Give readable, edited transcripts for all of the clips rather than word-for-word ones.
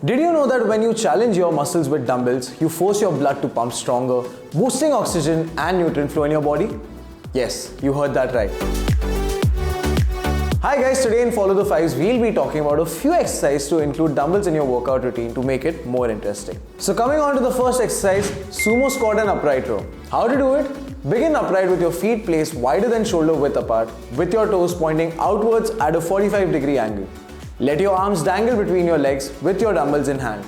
Did you know that when you challenge your muscles with dumbbells, you force your blood to pump stronger, boosting oxygen and nutrient flow in your body? Yes, you heard that right. Hi guys, today in Follow the Fives, we'll be talking about a few exercises to include dumbbells in your workout routine to make it more interesting. So coming on to the first exercise, Sumo squat and upright row. How to do it? Begin upright with your feet placed wider than shoulder width apart, with your toes pointing outwards at a 45-degree angle. Let your arms dangle between your legs with your dumbbells in hand.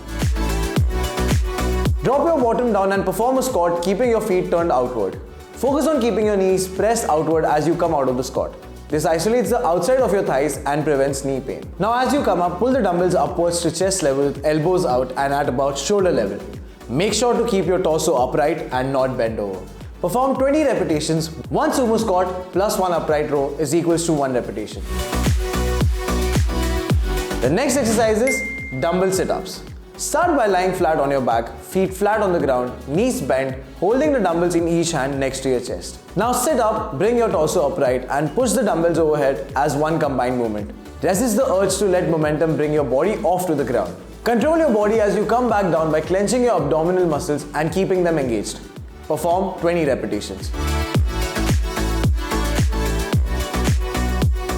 Drop your bottom down and perform a squat keeping your feet turned outward. Focus on keeping your knees pressed outward as you come out of the squat. This isolates the outside of your thighs and prevents knee pain. Now as you come up, pull the dumbbells upwards to chest level with elbows out and at about shoulder level. Make sure to keep your torso upright and not bend over. Perform 20 repetitions. 1 sumo squat plus 1 upright row is equals to 1 repetition. The next exercise is dumbbell sit-ups. Start by lying flat on your back, feet flat on the ground, knees bent, holding the dumbbells in each hand next to your chest. Now sit up, bring your torso upright and push the dumbbells overhead as one combined movement. Resist the urge to let momentum bring your body off to the ground. Control your body as you come back down by clenching your abdominal muscles and keeping them engaged. Perform 20 repetitions.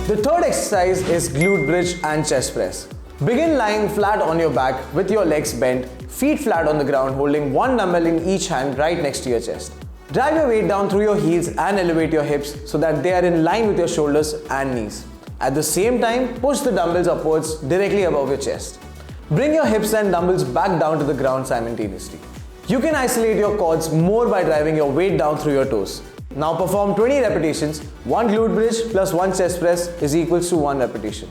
The third exercise is glute bridge and chest press. Begin lying flat on your back with your legs bent, feet flat on the ground, holding one dumbbell in each hand right next to your chest. Drive your weight down through your heels and elevate your hips so that they are in line with your shoulders and knees. At the same time, push the dumbbells upwards directly above your chest. Bring your hips and dumbbells back down to the ground simultaneously. You can isolate your quads more by driving your weight down through your toes. Now perform 20 repetitions. 1 glute bridge plus 1 chest press is equals to 1 repetition.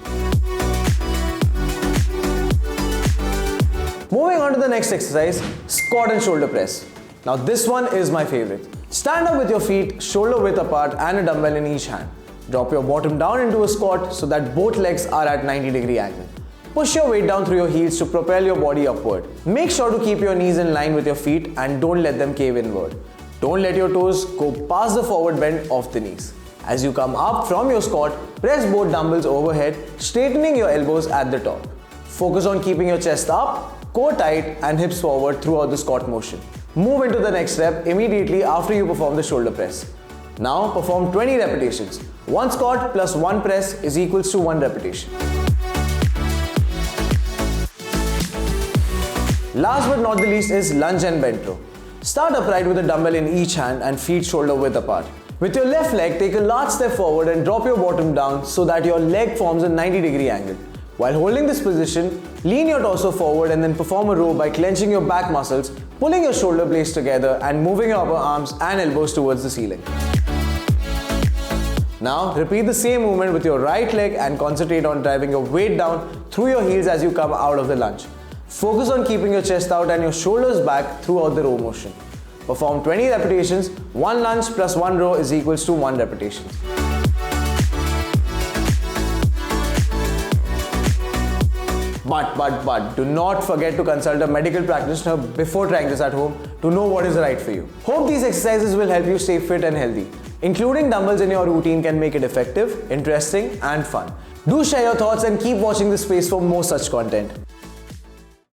Moving on to the next exercise, squat and shoulder press. Now this one is my favorite. Stand up with your feet shoulder width apart and a dumbbell in each hand. Drop your bottom down into a squat so that both legs are at 90-degree angle. Push your weight down through your heels to propel your body upward. Make sure to keep your knees in line with your feet and don't let them cave inward. Don't let your toes go past the forward bend of the knees. As you come up from your squat, press both dumbbells overhead, straightening your elbows at the top. Focus on keeping your chest up, core tight and hips forward throughout the squat motion. Move into the next step immediately after you perform the shoulder press. Now perform 20 repetitions. 1 squat plus 1 press is equals to 1 repetition. Last but not the least is lunge and bent row. Start upright with a dumbbell in each hand and feet shoulder width apart. With your left leg, take a large step forward and drop your bottom down so that your leg forms a 90-degree angle. While holding this position, lean your torso forward and then perform a row by clenching your back muscles, pulling your shoulder blades together and moving your upper arms and elbows towards the ceiling. Now repeat the same movement with your right leg and concentrate on driving your weight down through your heels as you come out of the lunge. Focus on keeping your chest out and your shoulders back throughout the row motion. Perform 20 repetitions. 1 lunge plus 1 row is equals to 1 repetition. But do not forget to consult a medical practitioner before trying this at home to know what is right for you. Hope these exercises will help you stay fit and healthy. Including dumbbells in your routine can make it effective, interesting and fun. Do share your thoughts and keep watching this space for more such content.